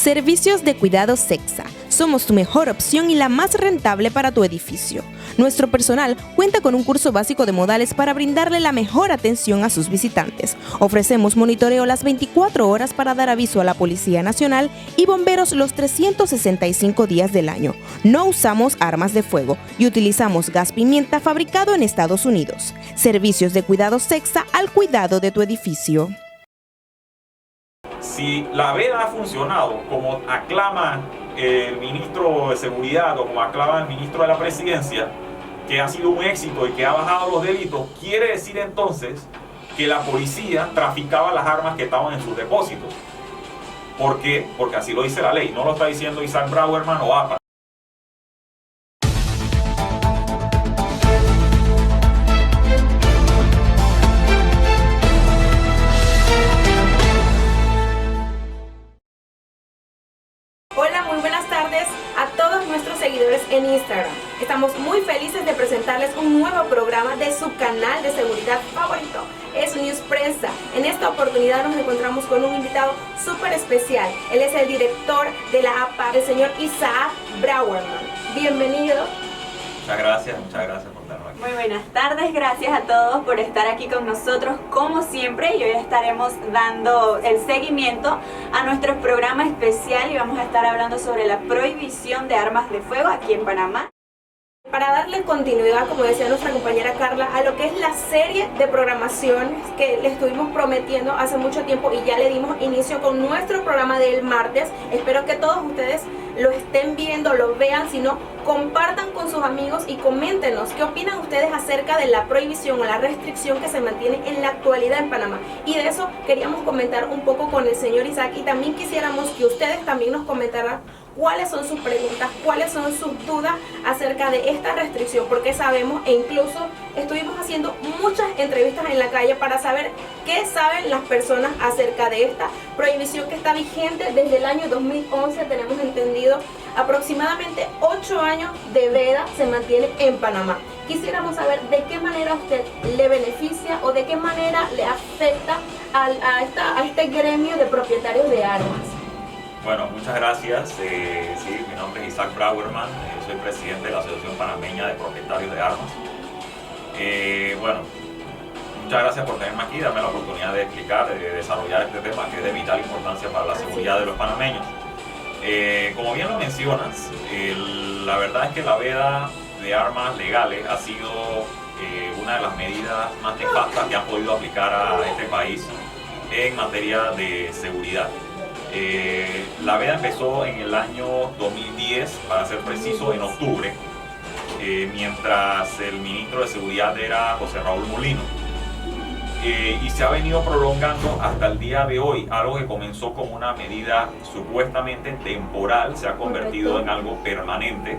Servicios de Cuidado Sexa. Somos tu mejor opción y la más rentable para tu edificio. Nuestro personal cuenta con un curso básico de modales para brindarle la mejor atención a sus visitantes. Ofrecemos monitoreo las 24 horas para dar aviso a la Policía Nacional y bomberos los 365 días del año. No usamos armas de fuego y utilizamos gas pimienta fabricado en Estados Unidos. Servicios de Cuidado Sexa al cuidado de tu edificio. Si la veda ha funcionado como aclama el ministro de Seguridad o como aclama el ministro de la Presidencia, que ha sido un éxito y que ha bajado los delitos, quiere decir entonces que la policía traficaba las armas que estaban en sus depósitos. ¿Por qué? Porque así lo dice la ley, no lo está diciendo Isaac Brauerman o APA. Hola, muy buenas tardes a todos nuestros seguidores en Instagram. Estamos muy felices de presentarles un nuevo programa de su canal de seguridad favorito, Es News Prensa. En esta oportunidad nos encontramos con un invitado súper especial. Él es el director de la APA, el señor Isaac Brauerman. Bienvenido. Muchas gracias por estar aquí. Muy buenas tardes, gracias a todos por estar aquí con nosotros como siempre, y hoy estaremos dando el seguimiento a nuestro programa especial y vamos a estar hablando sobre la prohibición de armas de fuego aquí en Panamá. Para darle continuidad, como decía nuestra compañera Carla, a lo que es la serie de programación que le estuvimos prometiendo hace mucho tiempo y ya le dimos inicio con nuestro programa del martes. Espero que todos ustedes lo estén viendo, lo vean, si no, compartan con sus amigos y coméntenos qué opinan ustedes acerca de la prohibición o la restricción que se mantiene en la actualidad en Panamá. Y de eso queríamos comentar un poco con el señor Isaac, y también quisiéramos que ustedes también nos comentaran cuáles son sus preguntas, cuáles son sus dudas acerca de esta restricción, porque sabemos, e incluso estuvimos haciendo muchas entrevistas en la calle para saber qué saben las personas acerca de esta prohibición que está vigente desde el año 2011, tenemos entendido. Aproximadamente 8 años de veda se mantiene en Panamá. Quisiéramos saber de qué manera a usted le beneficia o de qué manera le afecta a este gremio de propietarios de armas. Bueno, muchas gracias. Sí, mi nombre es Isaac Brauerman, soy presidente de la Asociación Panameña de Propietarios de Armas. Bueno, muchas gracias por tenerme aquí, darme la oportunidad de explicar, de desarrollar este tema que es de vital importancia para la seguridad de los panameños. Como bien lo mencionas, la verdad es que la veda de armas legales ha sido una de las medidas más nefastas que han podido aplicar a este país en materia de seguridad. La veda empezó en el año 2010, para ser preciso, en octubre, mientras el ministro de Seguridad era José Raúl Molino. Y se ha venido prolongando hasta el día de hoy. Algo que comenzó como una medida supuestamente temporal se ha convertido en algo permanente,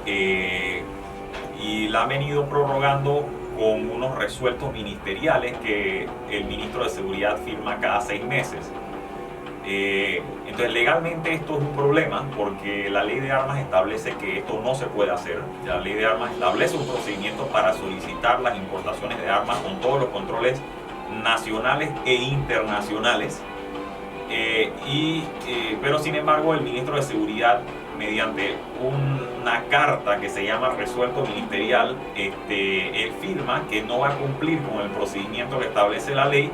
y la han venido prorrogando con unos resueltos ministeriales que el ministro de Seguridad firma cada 6 meses. Entonces legalmente esto es un problema porque la ley de armas establece que esto no se puede hacer. La ley de armas establece un procedimiento para solicitar las importaciones de armas con todos los controles nacionales e internacionales, pero sin embargo el ministro de Seguridad, mediante una carta que se llama resuelto ministerial, él firma que no va a cumplir con el procedimiento que establece la ley,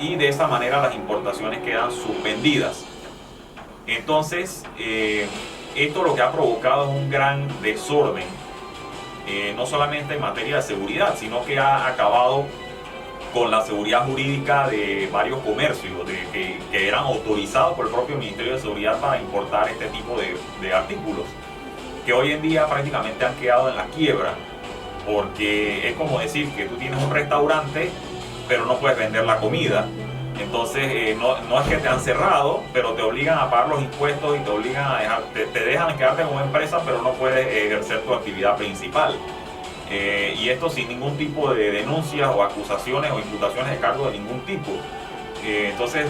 y de esa manera las importaciones quedan suspendidas. Entonces, esto lo que ha provocado es un gran desorden, no solamente en materia de seguridad, sino que ha acabado con la seguridad jurídica de varios comercios que eran autorizados por el propio Ministerio de Seguridad para importar este tipo de artículos, que hoy en día prácticamente han quedado en la quiebra, porque es como decir que tú tienes un restaurante pero no puedes vender la comida. Entonces no es que te han cerrado, pero te obligan a pagar los impuestos y te obligan a te dejan quedarte como empresa, pero no puedes ejercer tu actividad principal. Y esto sin ningún tipo de denuncias o acusaciones o imputaciones de cargo de ningún tipo. Entonces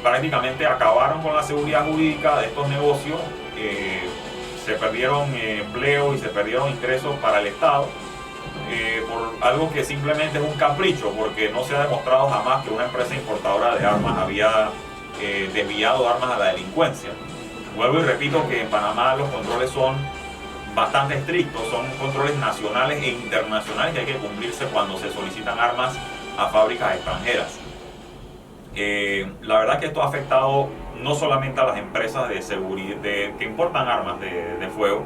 prácticamente acabaron con la seguridad jurídica de estos negocios, se perdieron empleo y se perdieron ingresos para el Estado. Por algo que simplemente es un capricho, porque no se ha demostrado jamás que una empresa importadora de armas había desviado armas a la delincuencia. Vuelvo y repito que en Panamá los controles son bastante estrictos, son controles nacionales e internacionales que hay que cumplirse cuando se solicitan armas a fábricas extranjeras. La verdad que esto ha afectado no solamente a las empresas de seguridad que importan armas de fuego,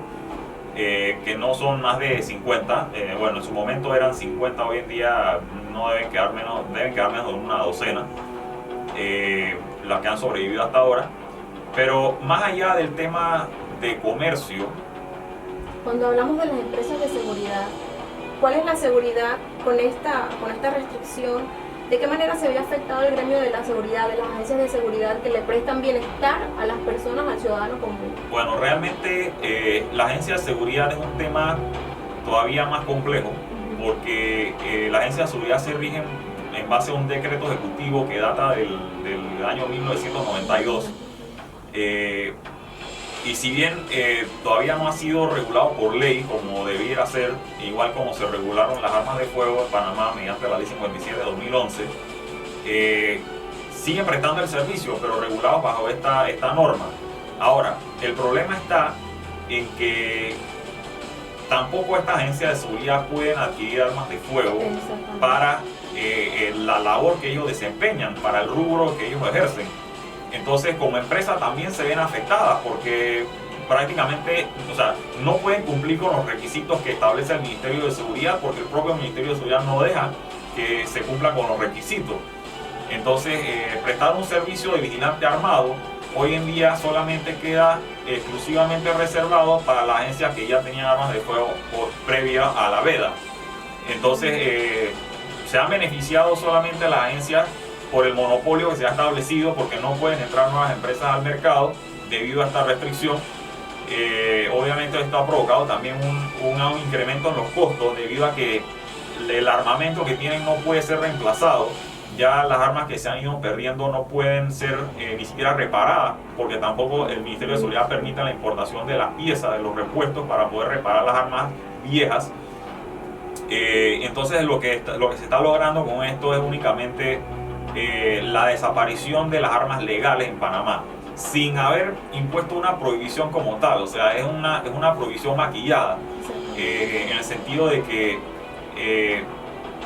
que no son más de 50, bueno, en su momento eran 50, hoy en día no deben quedar menos de una docena, las que han sobrevivido hasta ahora. Pero más allá del tema de comercio, cuando hablamos de las empresas de seguridad, ¿cuál es la seguridad con esta restricción? ¿De qué manera se ve afectado el gremio de la seguridad, de las agencias de seguridad que le prestan bienestar a las personas, al ciudadano común? Bueno, realmente la agencia de seguridad es un tema todavía más complejo, porque la agencia de seguridad se rige en base a un decreto ejecutivo que data del año 1992. Y si bien todavía no ha sido regulado por ley como debiera ser, igual como se regularon las armas de fuego en Panamá mediante la ley 57 de 2011, siguen prestando el servicio, pero regulados bajo esta norma. Ahora, el problema está en que tampoco estas agencias de seguridad pueden adquirir armas de fuego para la labor que ellos desempeñan, para el rubro que ellos ejercen. Entonces, como empresa también se ven afectadas porque prácticamente, o sea, no pueden cumplir con los requisitos que establece el Ministerio de Seguridad, porque el propio Ministerio de Seguridad no deja que se cumplan con los requisitos. Entonces, prestar un servicio de vigilante armado hoy en día solamente queda exclusivamente reservado para las agencias que ya tenían armas de fuego previa a la veda. Entonces, se han beneficiado solamente las agencias por el monopolio que se ha establecido, porque no pueden entrar nuevas empresas al mercado debido a esta restricción. Obviamente esto ha provocado también un incremento en los costos debido a que el armamento que tienen no puede ser reemplazado. Ya las armas que se han ido perdiendo no pueden ser ni siquiera reparadas, porque tampoco el Ministerio de Seguridad permite la importación de las piezas, de los repuestos para poder reparar las armas viejas. Entonces lo que se está logrando con esto es únicamente la desaparición de las armas legales en Panamá, sin haber impuesto una prohibición como tal. O sea, es una prohibición maquillada, en el sentido de que,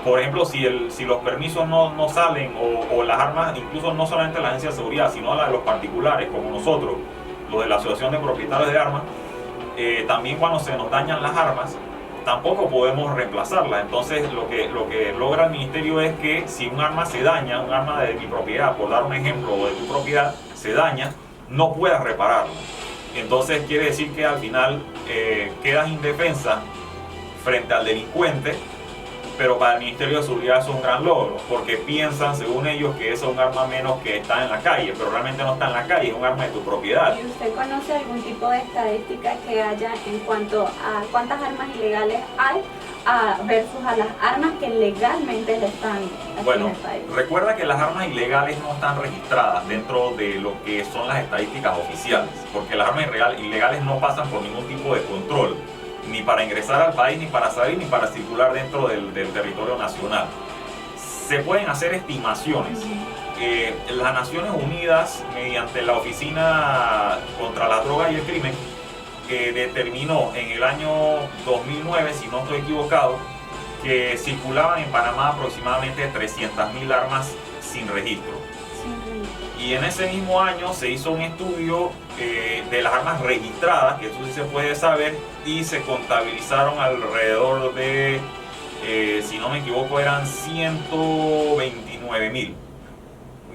por ejemplo, si los permisos no salen, o las armas, incluso no solamente la agencia de seguridad, sino la de los particulares, como nosotros, los de la Asociación de Propietarios de Armas, también cuando se nos dañan las armas, tampoco podemos reemplazarla. Entonces lo que logra el ministerio es que si un arma se daña, un arma de mi propiedad, por dar un ejemplo, o de tu propiedad, se daña, no puedas repararlo. Entonces quiere decir que al final quedas indefensa frente al delincuente, pero para el Ministerio de Seguridad eso es un gran logro, porque piensan, según ellos, que eso es un arma menos que está en la calle, pero realmente no está en la calle, es un arma de tu propiedad. ¿Y usted conoce algún tipo de estadística que haya en cuanto a cuántas armas ilegales hay versus a las armas que legalmente están aquí en el país? Recuerda que las armas ilegales no están registradas dentro de lo que son las estadísticas oficiales, porque las armas ilegales no pasan por ningún tipo de control, ni para ingresar al país, ni para salir, ni para circular dentro del territorio nacional. Se pueden hacer estimaciones. Las Naciones Unidas, mediante la Oficina contra la Droga y el Crimen, determinó en el año 2009, si no estoy equivocado, que circulaban en Panamá aproximadamente 300.000 armas sin registro. Y en ese mismo año se hizo un estudio de las armas registradas, que eso sí se puede saber, y se contabilizaron alrededor de, si no me equivoco, eran 129.000.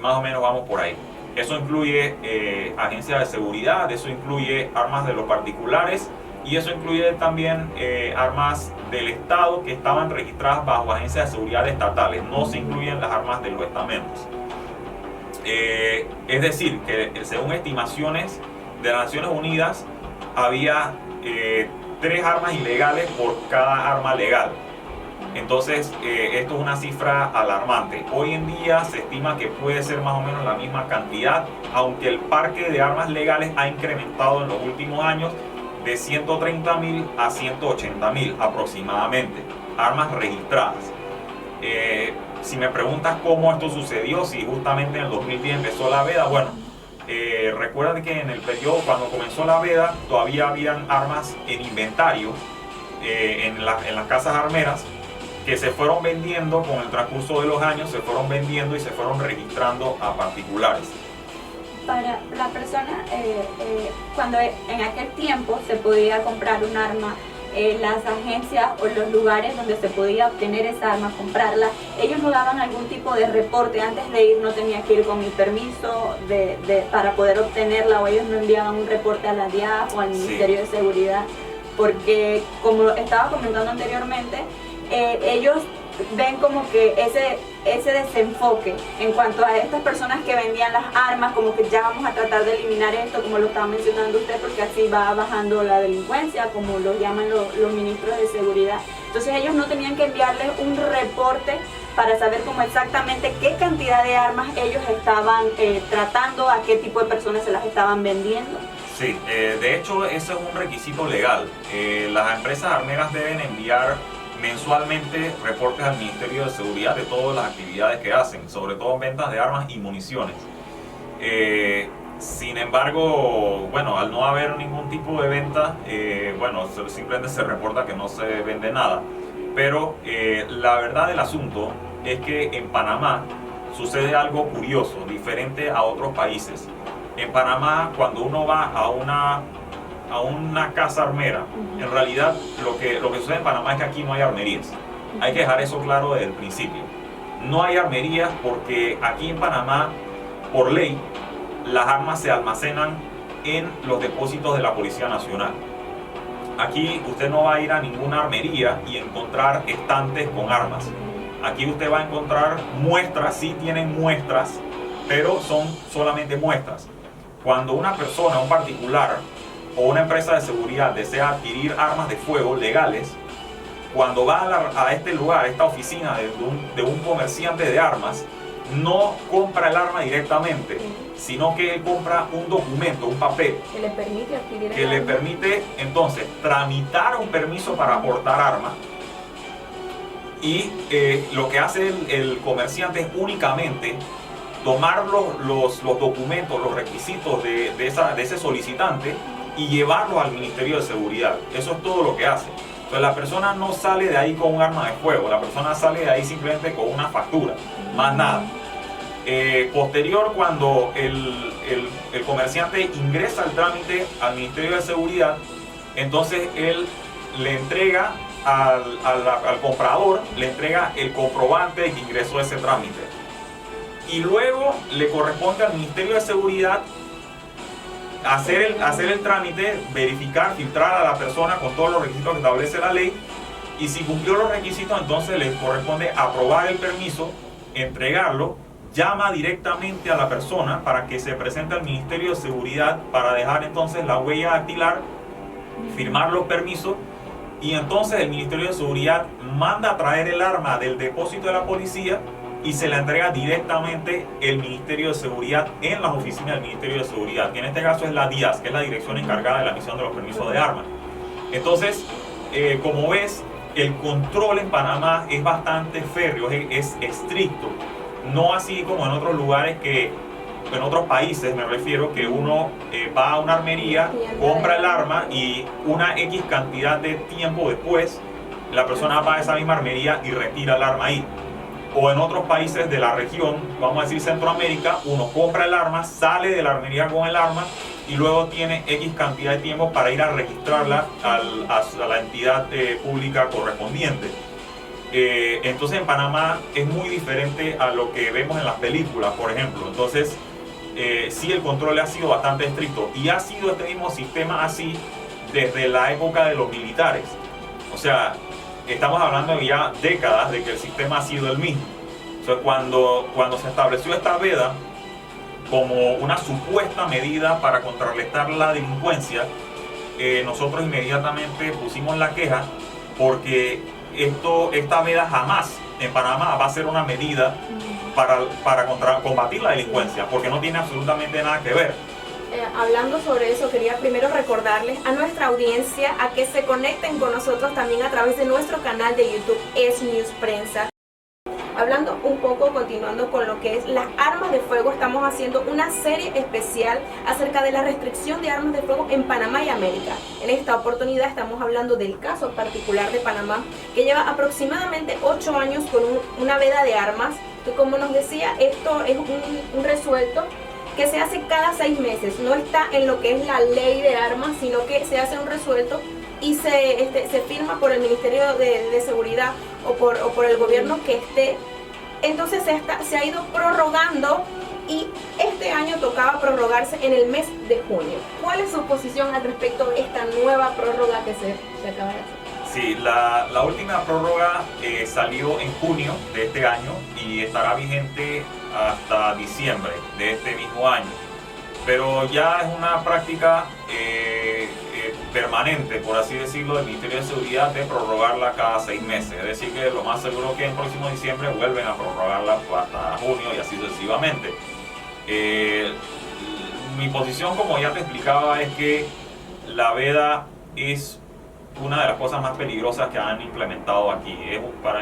Más o menos vamos por ahí. Eso incluye agencias de seguridad, eso incluye armas de los particulares, y eso incluye también armas del Estado que estaban registradas bajo agencias de seguridad estatales. No se incluyen las armas de los estamentos. Es decir, que según estimaciones de las Naciones Unidas, había 3 armas ilegales por cada arma legal. Entonces, esto es una cifra alarmante. Hoy en día se estima que puede ser más o menos la misma cantidad, aunque el parque de armas legales ha incrementado en los últimos años de 130.000 a 180.000 aproximadamente, armas registradas. Si me preguntas cómo esto sucedió, si justamente en el 2010 empezó la veda, bueno, recuerden que en el periodo, cuando comenzó la veda, todavía habían armas en inventario en las casas armeras, que se fueron vendiendo con el transcurso de los años, se fueron vendiendo y se fueron registrando a particulares. Para la persona, cuando en aquel tiempo se podía comprar un arma, las agencias o los lugares donde se podía obtener esa arma, comprarla, ellos no daban algún tipo de reporte antes de ir, no tenía que ir con mi permiso para poder obtenerla, o ellos no enviaban un reporte a la DIAF o al Ministerio de Seguridad, porque como estaba comentando anteriormente, ellos ven como que ese desenfoque en cuanto a estas personas que vendían las armas, como que ya vamos a tratar de eliminar esto, como lo estaba mencionando usted, porque así va bajando la delincuencia, como lo llaman los ministros de seguridad. Entonces ellos no tenían que enviarles un reporte para saber como exactamente qué cantidad de armas ellos estaban tratando, a qué tipo de personas se las estaban vendiendo. Sí, de hecho ese es un requisito legal. Las empresas armeras deben enviar mensualmente reportes al Ministerio de Seguridad de todas las actividades que hacen, sobre todo ventas de armas y municiones. Sin embargo, bueno, al no haber ningún tipo de venta, bueno, simplemente se reporta que no se vende nada. Pero la verdad del asunto es que en Panamá sucede algo curioso, diferente a otros países. En Panamá, cuando uno va a una casa armera, en realidad lo que sucede en Panamá es que aquí no hay armerías. Hay que dejar eso claro desde el principio. No hay armerías porque aquí en Panamá, por ley, las armas se almacenan en los depósitos de la Policía Nacional. Aquí usted no va a ir a ninguna armería y encontrar estantes con armas. Aquí usted va a encontrar muestras, sí tienen muestras, pero son solamente muestras. Cuando una persona, un particular o una empresa de seguridad desea adquirir armas de fuego legales, cuando va a este lugar, a esta oficina de un comerciante de armas, no compra el arma directamente, sino que él compra un documento, un papel, que le permite adquirir que le permite entonces tramitar un permiso para portar armas. Y lo que hace el comerciante es únicamente tomar los documentos, los requisitos de ese solicitante y llevarlos al Ministerio de Seguridad. Eso es todo lo que hace. Entonces la persona no sale de ahí con un arma de fuego, la persona sale de ahí simplemente con una factura, más nada. Posterior, cuando el comerciante ingresa el trámite al Ministerio de Seguridad, entonces él le entrega al comprador, le entrega el comprobante de que ingresó ese trámite. Y luego le corresponde al Ministerio de Seguridad hacer el trámite, verificar, filtrar a la persona con todos los requisitos que establece la ley, y si cumplió los requisitos, entonces le corresponde aprobar el permiso, entregarlo, llama directamente a la persona para que se presente al Ministerio de Seguridad para dejar entonces la huella dactilar, firmar los permisos, y entonces el Ministerio de Seguridad manda a traer el arma del depósito de la policía y se la entrega directamente el Ministerio de Seguridad en las oficinas del Ministerio de Seguridad, que en este caso es la DIAS, que es la dirección encargada de la emisión de los permisos de armas. Entonces, como ves, el control en Panamá es bastante férreo, es estricto, no así como en otros lugares en otros países me refiero, que uno va a una armería, compra el arma y una X cantidad de tiempo después la persona va a esa misma armería y retira el arma ahí. O en otros países de la región, vamos a decir Centroamérica, uno compra el arma, sale de la armería con el arma y luego tiene X cantidad de tiempo para ir a registrarla a la entidad pública correspondiente. Entonces en Panamá es muy diferente a lo que vemos en las películas, por ejemplo. Entonces sí, el control ha sido bastante estricto y ha sido este mismo sistema así desde la época de los militares. O sea, estamos hablando de ya décadas de que el sistema ha sido el mismo. Entonces, cuando se estableció esta veda como una supuesta medida para contrarrestar la delincuencia, nosotros inmediatamente pusimos la queja porque esta veda jamás en Panamá va a ser una medida para combatir la delincuencia, porque no tiene absolutamente nada que ver. Hablando sobre eso, quería primero recordarles a nuestra audiencia a que se conecten con nosotros también a través de nuestro canal de YouTube Es News Prensa. Hablando un poco, continuando con lo que es las armas de fuego, estamos haciendo una serie especial acerca de la restricción de armas de fuego en Panamá y América. En esta oportunidad estamos hablando del caso particular de Panamá, que lleva aproximadamente 8 años con una veda de armas, que como nos decía, esto es un resuelto que se hace cada 6 meses, no está en lo que es la ley de armas, sino que se hace un resuelto y se firma por el Ministerio de Seguridad o por el gobierno que esté. Entonces se ha ido prorrogando y este año tocaba prorrogarse en el mes de junio. ¿Cuál es su posición al respecto de esta nueva prórroga que se acaba de hacer? Sí, la última prórroga salió en junio de este año y estará vigente hasta diciembre de este mismo año. Pero ya es una práctica permanente, por así decirlo, del Ministerio de Seguridad de prorrogarla cada 6 meses. Es decir, que lo más seguro que en próximo diciembre vuelven a prorrogarla hasta junio y así sucesivamente. Mi posición, como ya te explicaba, es que la veda es una de las cosas más peligrosas que han implementado aquí.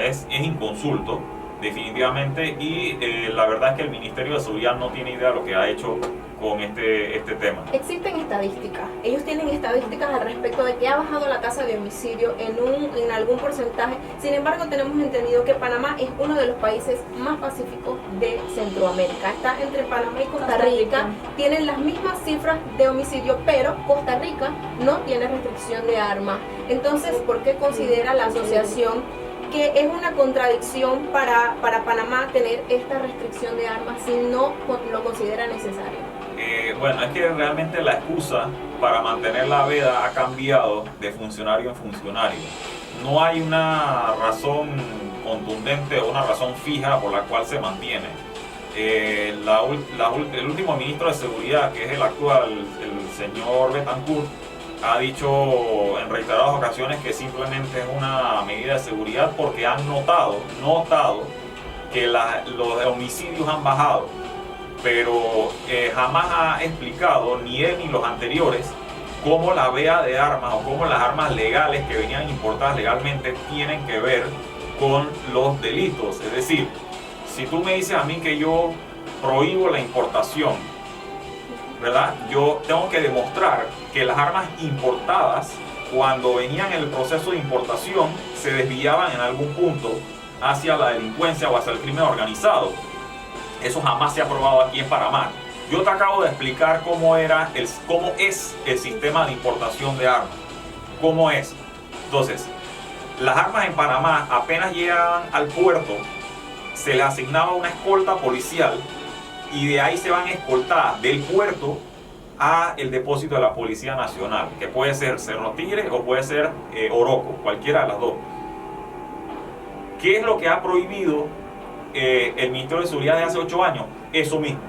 Es inconsulto, definitivamente, y la verdad es que el Ministerio de Seguridad no tiene idea de lo que ha hecho con este tema. Existen estadísticas, ellos tienen estadísticas al respecto de que ha bajado la tasa de homicidio en algún porcentaje. Sin embargo, tenemos entendido que Panamá es uno de los países más pacíficos de Centroamérica. Está entre Panamá y Costa Rica, tienen las mismas cifras de homicidio, pero Costa Rica no tiene restricción de armas. Entonces, ¿por qué considera la asociación que es una contradicción para Panamá tener esta restricción de armas si no lo considera necesario? Bueno, es que realmente la excusa para mantener la veda ha cambiado de funcionario en funcionario. No hay una razón contundente o una razón fija por la cual se mantiene. El último ministro de Seguridad, que es el actual, el señor Betancourt, ha dicho en reiteradas ocasiones que simplemente es una medida de seguridad porque han notado que los homicidios han bajado, pero jamás ha explicado, ni él ni los anteriores, cómo la veda de armas o cómo las armas legales que venían importadas legalmente tienen que ver con los delitos. Es decir, si tú me dices a mí que yo prohíbo la importación, ¿verdad? Yo tengo que demostrar que las armas importadas, cuando venían en el proceso de importación, se desviaban en algún punto hacia la delincuencia o hacia el crimen organizado. Eso jamás se ha probado aquí en Panamá. Yo te acabo de explicar cómo es el sistema de importación de armas. ¿Cómo es? Entonces, las armas en Panamá apenas llegan al puerto, se les asignaba una escolta policial y de ahí se van escoltadas del puerto a el depósito de la Policía Nacional, que puede ser Cerro Tigre o puede ser Oroco, cualquiera de las dos. ¿Qué es lo que ha prohibido el Ministerio de Seguridad de hace 8 años? Eso mismo.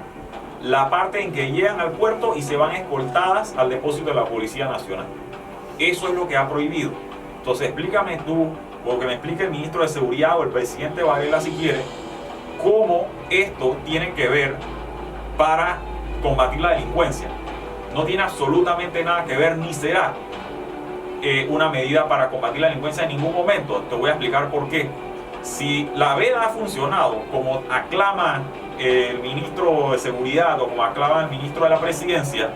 La parte en que llegan al puerto y se van escoltadas al depósito de la Policía Nacional. Eso es lo que ha prohibido. Entonces explícame tú, o que me explique el Ministro de Seguridad o el Presidente Varela si quiere, cómo esto tiene que ver para combatir la delincuencia. No tiene absolutamente nada que ver, ni será una medida para combatir la delincuencia en ningún momento. Te voy a explicar por qué. Si la veda ha funcionado como aclama el ministro de Seguridad o como aclama el ministro de la Presidencia,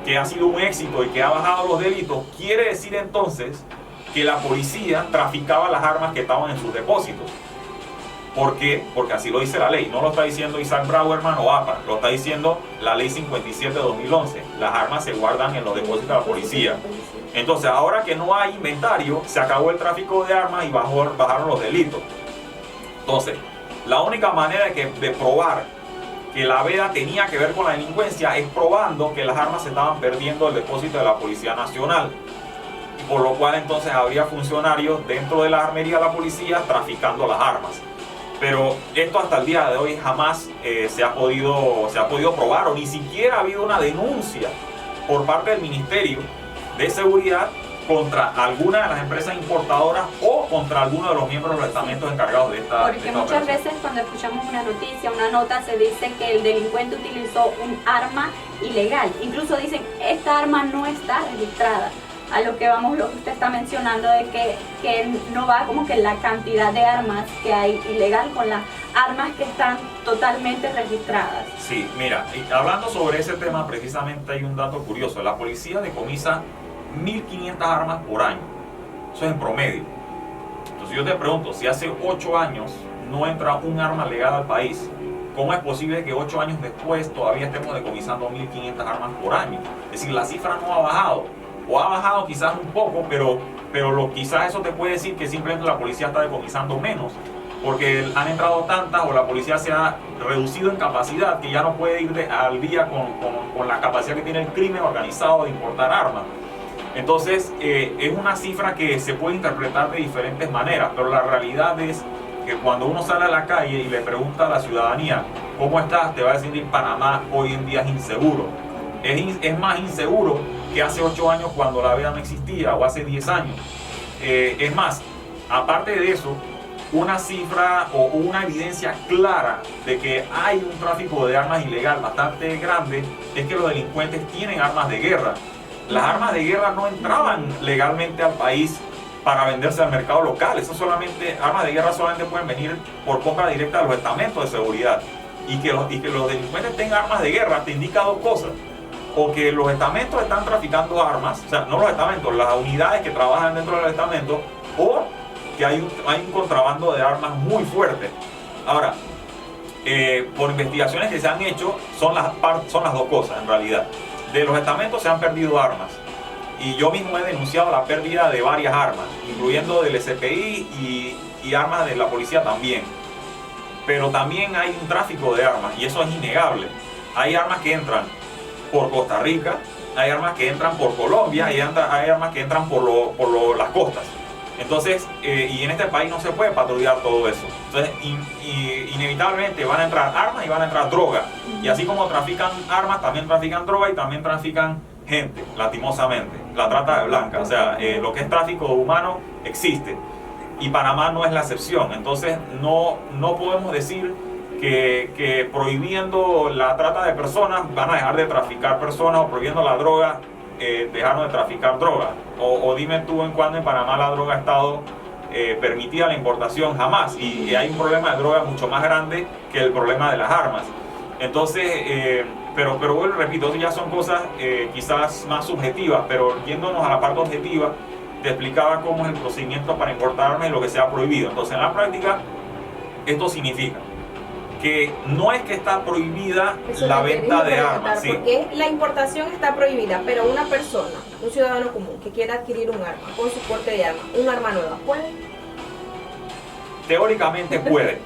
que ha sido un éxito y que ha bajado los delitos, quiere decir entonces que la policía traficaba las armas que estaban en sus depósitos. ¿Por qué? Porque así lo dice la ley. No lo está diciendo Isaac Brauerman o APA, lo está diciendo la ley 57 de 2011. Las armas se guardan en los depósitos de la policía. Entonces, ahora que no hay inventario, se acabó el tráfico de armas y bajaron los delitos. Entonces, la única manera de probar que la veda tenía que ver con la delincuencia es probando que las armas se estaban perdiendo del depósito de la Policía Nacional. Por lo cual entonces habría funcionarios dentro de la armería de la policía traficando las armas. Pero esto hasta el día de hoy jamás se ha podido probar, o ni siquiera ha habido una denuncia por parte del Ministerio de Seguridad contra alguna de las empresas importadoras o contra alguno de los miembros de los estamentos encargados de esta Porque muchas veces cuando escuchamos una noticia, una nota, se dice que el delincuente utilizó un arma ilegal. Incluso dicen, esta arma no está registrada. a lo que vamos, lo que usted está mencionando, de que no va como que la cantidad de armas que hay ilegal con las armas que están totalmente registradas. Sí, mira, y hablando sobre ese tema, precisamente hay un dato curioso. La policía decomisa 1.500 armas por año. Eso es en promedio. Entonces yo te pregunto, si hace 8 años no entra un arma legal al país, ¿cómo es posible que 8 años después todavía estemos decomisando 1.500 armas por año? Es decir, la cifra no ha bajado, o ha bajado quizás un poco, pero quizás eso te puede decir que simplemente la policía está decomisando menos, porque han entrado tantas o la policía se ha reducido en capacidad que ya no puede ir al día con la capacidad que tiene el crimen organizado de importar armas. Entonces es una cifra que se puede interpretar de diferentes maneras, pero la realidad es que cuando uno sale a la calle y le pregunta a la ciudadanía ¿cómo estás?, te va a decir que Panamá hoy en día es inseguro. Es más inseguro que hace 8 años cuando la veda no existía, o hace 10 años. Es más, aparte de eso, una cifra o una evidencia clara de que hay un tráfico de armas ilegal bastante grande es que los delincuentes tienen armas de guerra. Las armas de guerra no entraban legalmente al país para venderse al mercado local. Armas de guerra solamente pueden venir por compra directa de los estamentos de seguridad. Y que los delincuentes tengan armas de guerra te indica dos cosas: o que los estamentos están traficando armas, o sea, no los estamentos, las unidades que trabajan dentro de los estamentos, o que hay un contrabando de armas muy fuerte. Ahora, por investigaciones que se han hecho, son las dos cosas en realidad. De los estamentos se han perdido armas, y yo mismo he denunciado la pérdida de varias armas, incluyendo del SPI y armas de la policía también. Pero también hay un tráfico de armas, y eso es innegable. Hay armas que entran por Costa Rica, hay armas que entran por Colombia, hay armas que entran por las costas. Entonces, y en este país no se puede patrullar todo eso. Entonces, inevitablemente van a entrar armas y van a entrar droga. Y así como trafican armas, también trafican droga y también trafican gente, lastimosamente. La trata de blancas, o sea, lo que es tráfico humano existe. Y Panamá no es la excepción. Entonces, no podemos decir que prohibiendo la trata de personas van a dejar de traficar personas, o prohibiendo la droga dejaron de traficar droga. O dime tú en cuándo en Panamá la droga ha estado permitida la importación. Jamás. Y hay un problema de droga mucho más grande que el problema de las armas. Entonces, pero bueno, repito, ya son cosas quizás más subjetivas, pero yéndonos a la parte objetiva, te explicaba cómo es el procedimiento para importar armas y lo que se ha prohibido. Entonces, en la práctica, esto significa que no es que está prohibida la venta de armas. Sí. Porque la importación está prohibida, pero una persona, un ciudadano común que quiera adquirir un arma con su porte de arma, un arma nueva, ¿puede? Teóricamente puede,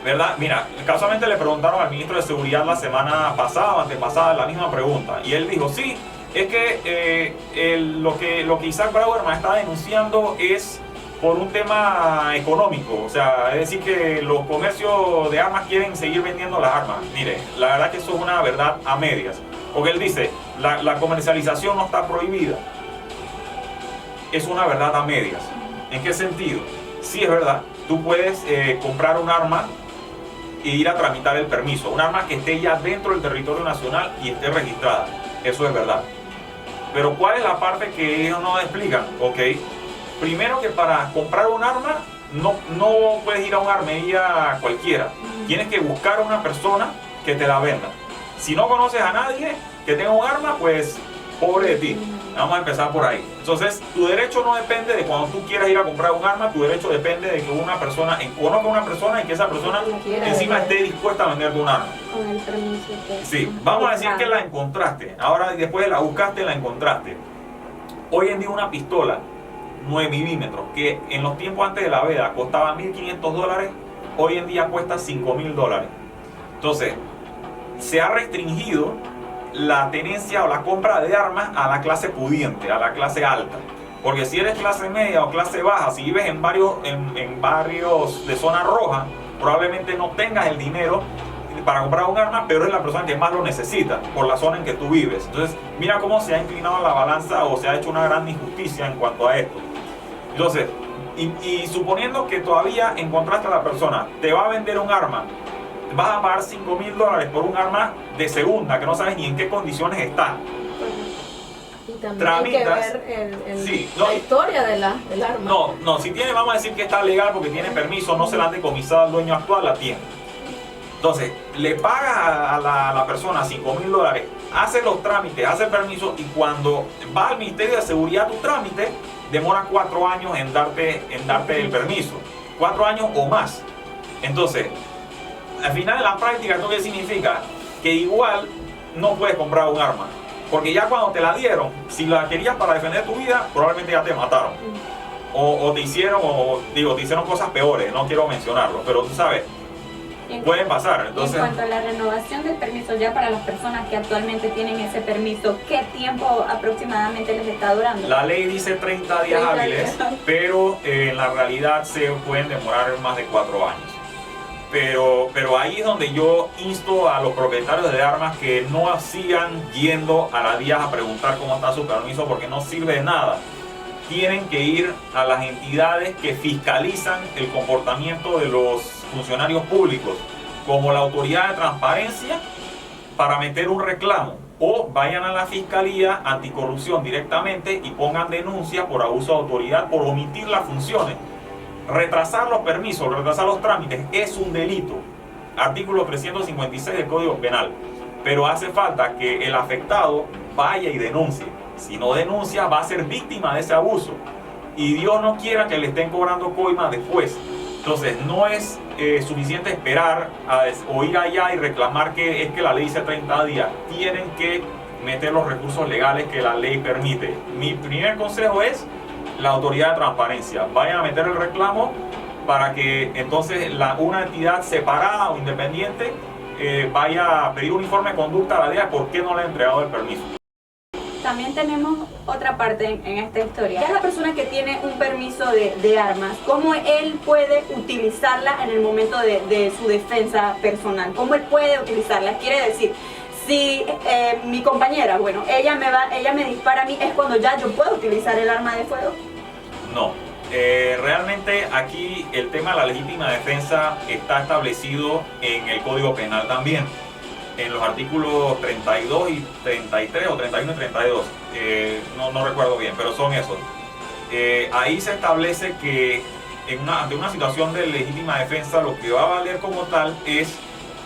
¿verdad? Mira, casualmente le preguntaron al ministro de Seguridad la semana pasada o antepasada la misma pregunta, y él dijo, sí, es que lo que Isaac Brauerman está denunciando es por un tema económico, o sea, es decir que los comercios de armas quieren seguir vendiendo las armas. Mire, la verdad que eso es una verdad a medias, porque él dice, la comercialización no está prohibida. Es una verdad a medias. ¿En qué sentido? Sí, es verdad, tú puedes comprar un arma e ir a tramitar el permiso, un arma que esté ya dentro del territorio nacional y esté registrada, eso es verdad. Pero ¿cuál es la parte que ellos no explican? Ok, primero que para comprar un arma no puedes ir a una armería cualquiera. Tienes que buscar a una persona que te la venda. Si no conoces a nadie que tenga un arma, pues pobre de ti. Vamos a empezar por ahí. Entonces, tu derecho no depende de cuando tú quieras ir a comprar un arma, tu derecho depende de que una persona conozca a una persona y que esa persona encima esté dispuesta a venderte un arma. Con el permiso. Sí, vamos a decir que la encontraste. Ahora, después de la buscaste, la encontraste. Hoy en día una pistola 9 milímetros, que en los tiempos antes de la veda costaba $1.500, hoy en día cuesta $5.000. Entonces, se ha restringido la tenencia o la compra de armas a la clase pudiente, a la clase alta. Porque si eres clase media o clase baja, si vives en barrios de zona roja, probablemente no tengas el dinero para comprar un arma, pero es la persona que más lo necesita por la zona en que tú vives. Entonces, mira cómo se ha inclinado la balanza o se ha hecho una gran injusticia en cuanto a esto. Entonces, y suponiendo que todavía encontraste a la persona, te va a vender un arma, vas a pagar $5.000 por un arma de segunda que no sabes ni en qué condiciones está. también tramitas. hay que ver Sí, la historia del arma. No, si tiene, vamos a decir que está legal porque tiene permiso, no se la han decomisado al dueño actual, la tiene. Entonces, le paga a la persona $5,000, hace los trámites, hace el permiso, y cuando va al Ministerio de Seguridad tu trámite, demora 4 años en darte el permiso. 4 años o más. Entonces, al final de la práctica, ¿esto qué significa? Que igual no puedes comprar un arma. Porque ya cuando te la dieron, si la querías para defender tu vida, probablemente ya te mataron. O te hicieron cosas peores, no quiero mencionarlo, pero tú sabes, pueden pasar. Entonces, en cuanto a la renovación del permiso, ya para las personas que actualmente tienen ese permiso, ¿qué tiempo aproximadamente les está durando? la ley dice 30 días hábiles, pero en la realidad se pueden demorar más de 4 años. Pero ahí es donde yo insto a los propietarios de armas que no sigan yendo a la DIAS a preguntar cómo está su permiso, porque no sirve de nada. Tienen que ir a las entidades que fiscalizan el comportamiento de los funcionarios públicos, como la Autoridad de Transparencia, para meter un reclamo, o vayan a la Fiscalía Anticorrupción directamente y pongan denuncia por abuso de autoridad, por omitir las funciones. Retrasar los permisos, retrasar los trámites es un delito, artículo 356 del Código Penal, pero hace falta que el afectado vaya y denuncie. Si no denuncia, va a ser víctima de ese abuso, y Dios no quiera que le estén cobrando coima después. Entonces no es suficiente esperar o ir allá y reclamar que es que la ley dice 30 días. Tienen que meter los recursos legales que la ley permite. Mi primer consejo es la Autoridad de Transparencia. Vayan a meter el reclamo para que entonces una entidad separada o independiente vaya a pedir un informe de conducta a la DEA por qué no le ha entregado el permiso. También tenemos otra parte en esta historia. Ya la persona que tiene un permiso de armas, ¿cómo él puede utilizarla en el momento de su defensa personal? ¿Cómo él puede utilizarla? Quiere decir, si mi compañera, bueno, ella me dispara a mí, ¿es cuando ya yo puedo utilizar el arma de fuego? No. Realmente aquí el tema de la legítima defensa está establecido en el Código Penal también, en los artículos 32 y 33 o 31 y 32, no recuerdo bien, pero son esos. Ahí se establece que ante una situación de legítima defensa, lo que va a valer como tal es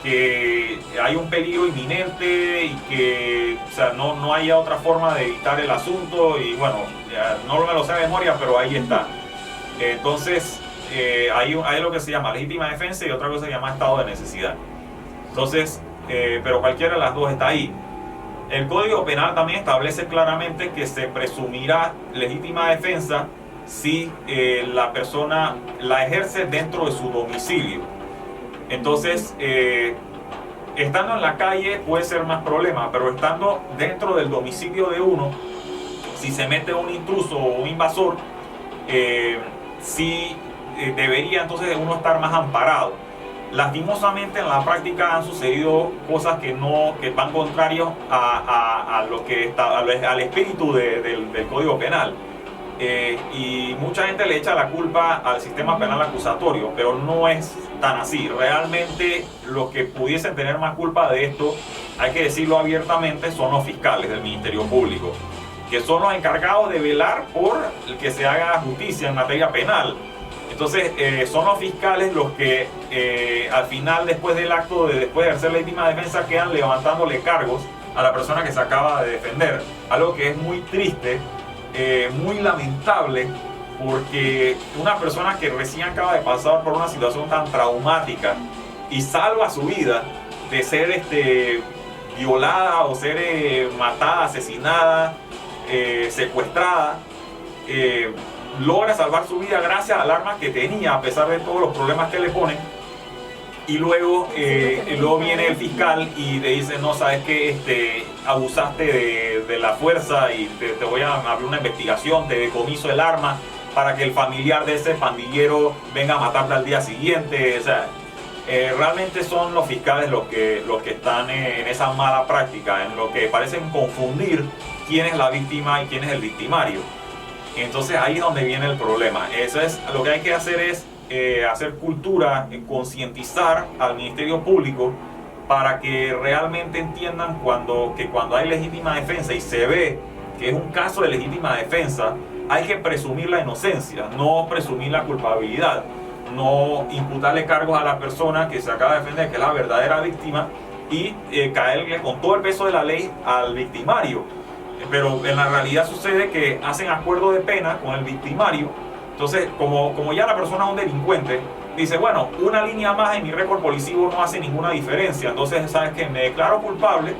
que hay un peligro inminente y que, o sea, no haya otra forma de evitar el asunto, y bueno, no me lo sé de memoria, pero ahí está. Entonces, hay lo que se llama legítima defensa y otra cosa que se llama estado de necesidad. Entonces, pero cualquiera de las dos está ahí. El Código Penal también establece claramente que se presumirá legítima defensa si la persona la ejerce dentro de su domicilio. Entonces, estando en la calle puede ser más problema, pero estando dentro del domicilio de uno, si se mete un intruso o un invasor, sí debería entonces uno estar más amparado. Lastimosamente en la práctica han sucedido cosas que van contrarios a lo que está, al espíritu del Código Penal. Y mucha gente le echa la culpa al sistema penal acusatorio, pero no es tan así. Realmente los que pudiesen tener más culpa de esto, hay que decirlo abiertamente, son los fiscales del Ministerio Público, que son los encargados de velar por que se haga justicia en materia penal. Entonces son los fiscales los que al final, después del acto, después de ejercer legítima defensa, quedan levantándole cargos a la persona que se acaba de defender. Algo que es muy triste, muy lamentable, porque una persona que recién acaba de pasar por una situación tan traumática y salva su vida de ser violada o ser matada, asesinada, secuestrada, logra salvar su vida gracias al arma que tenía, a pesar de todos los problemas que le ponen. Y luego viene el fiscal y le dice: no, sabes que abusaste de la fuerza y te voy a abrir una investigación, te decomiso el arma para que el familiar de ese pandillero venga a matarte al día siguiente. O sea, realmente son los fiscales los que están en esa mala práctica, en lo que parecen confundir quién es la víctima y quién es el victimario. Entonces ahí es donde viene el problema. Eso es lo que hay que hacer, es hacer cultura, concientizar al Ministerio Público para que realmente entiendan que cuando hay legítima defensa y se ve que es un caso de legítima defensa, hay que presumir la inocencia, no presumir la culpabilidad, no imputarle cargos a la persona que se acaba de defender, que es la verdadera víctima, y caerle con todo el peso de la ley al victimario. Pero en la realidad sucede que hacen acuerdo de pena con el victimario. Entonces, como ya la persona es un delincuente, dice, bueno, una línea más en mi récord policivo no hace ninguna diferencia. Entonces, ¿sabes qué? Me declaro culpable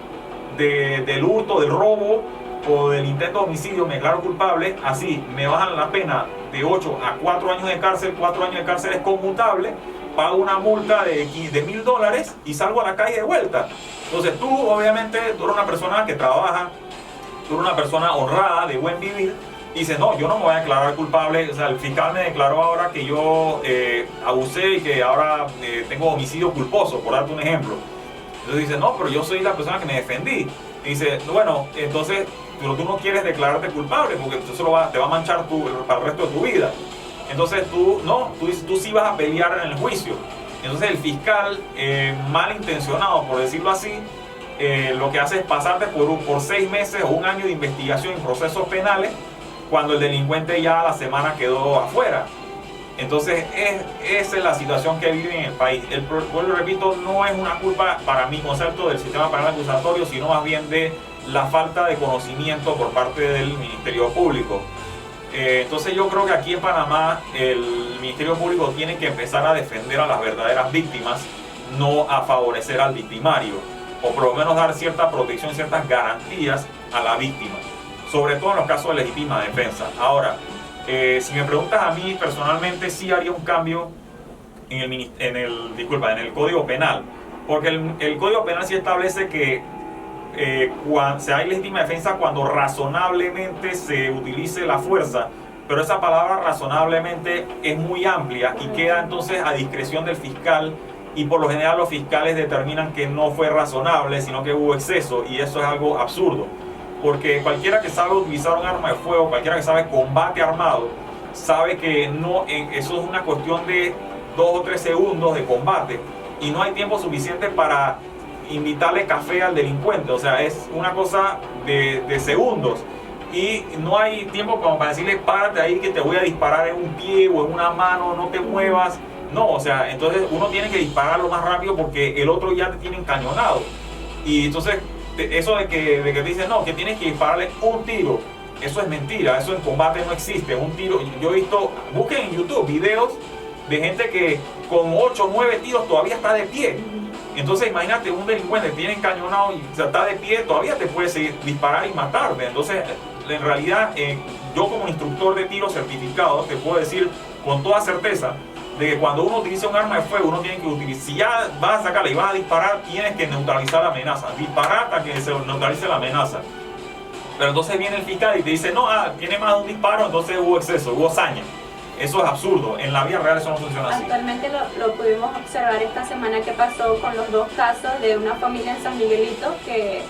del hurto, del robo o del intento de homicidio, me declaro culpable. Así, me bajan la pena de 8 a 4 años de cárcel. 4 años de cárcel es conmutable. Pago una multa de $1,000 y salgo a la calle de vuelta. Entonces, tú, obviamente, tú eres una persona que trabaja, tú eres una persona honrada, de buen vivir, y dices, no, yo no me voy a declarar culpable. O sea, el fiscal me declaró ahora que yo abusé y que ahora tengo homicidio culposo, por darte un ejemplo. Entonces dice, no, pero yo soy la persona que me defendí. Y dice, bueno, entonces, pero tú no quieres declararte culpable porque eso te va a manchar para el resto de tu vida. Entonces tú sí vas a pelear en el juicio. Entonces el fiscal, malintencionado, por decirlo así, lo que hace es pasarte por 6 meses o 1 año de investigación en procesos penales, cuando el delincuente ya a la semana quedó afuera. Entonces esa es la situación que vive en el país. Vuelvo y repito, no es una culpa para mi concepto del sistema penal acusatorio, sino más bien de la falta de conocimiento por parte del Ministerio Público. Entonces yo creo que aquí en Panamá el Ministerio Público tiene que empezar a defender a las verdaderas víctimas, no a favorecer al victimario, o por lo menos dar cierta protección, ciertas garantías a la víctima, sobre todo en los casos de legítima defensa. Ahora, si me preguntas a mí personalmente, sí haría un cambio en el Código Penal, porque el Código Penal sí establece que se hay legítima defensa cuando razonablemente se utilice la fuerza, pero esa palabra razonablemente es muy amplia y queda entonces a discreción del fiscal, y por lo general los fiscales determinan que no fue razonable, sino que hubo exceso, y eso es algo absurdo, porque cualquiera que sabe utilizar un arma de fuego, cualquiera que sabe combate armado, sabe que eso es una cuestión de 2 o 3 segundos de combate, y no hay tiempo suficiente para invitarle café al delincuente. O sea, es una cosa de segundos, y no hay tiempo como para decirle, párate ahí que te voy a disparar en un pie o en una mano, no te muevas. No, o sea, entonces uno tiene que disparar lo más rápido porque el otro ya te tiene encañonado. Y entonces eso de que te dicen, no, que tienes que dispararle un tiro, eso es mentira, eso en combate no existe. Un tiro, yo he visto, busquen en YouTube videos de gente que con 8 o 9 tiros todavía está de pie. Entonces imagínate, un delincuente que tiene encañonado y está de pie, todavía te puede seguir disparar y matarte. Entonces, en realidad, yo como instructor de tiro certificado te puedo decir con toda certeza de que cuando uno utiliza un arma de fuego, uno tiene que utilizar, si ya vas a sacarla y vas a disparar, tienes que neutralizar la amenaza, disparar hasta que se neutralice la amenaza. Pero entonces viene el fiscal y te dice, no, tiene más de un disparo, entonces hubo exceso, hubo saña. Eso es absurdo, en la vida real eso no funciona así. Actualmente lo pudimos observar esta semana que pasó con los 2 casos de una familia en San Miguelito, que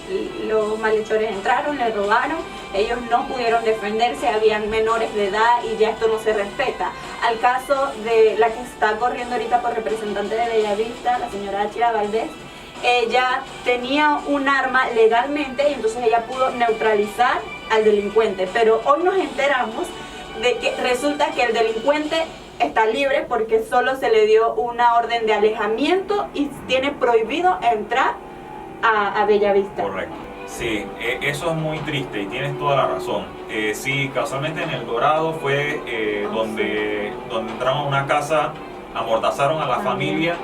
los malhechores entraron, le robaron, ellos no pudieron defenderse, habían menores de edad y ya esto no se respeta. Al caso de la que está corriendo ahorita por representante de Bellavista, la señora Achira Valdés, ella tenía un arma legalmente y entonces ella pudo neutralizar al delincuente, pero hoy nos enteramos de que resulta que el delincuente está libre porque solo se le dio una orden de alejamiento y tiene prohibido entrar a Bellavista. Correcto. Sí, eso es muy triste y tienes toda la razón. Sí, casualmente en El Dorado fue donde entraron a una casa, amordazaron a la familia,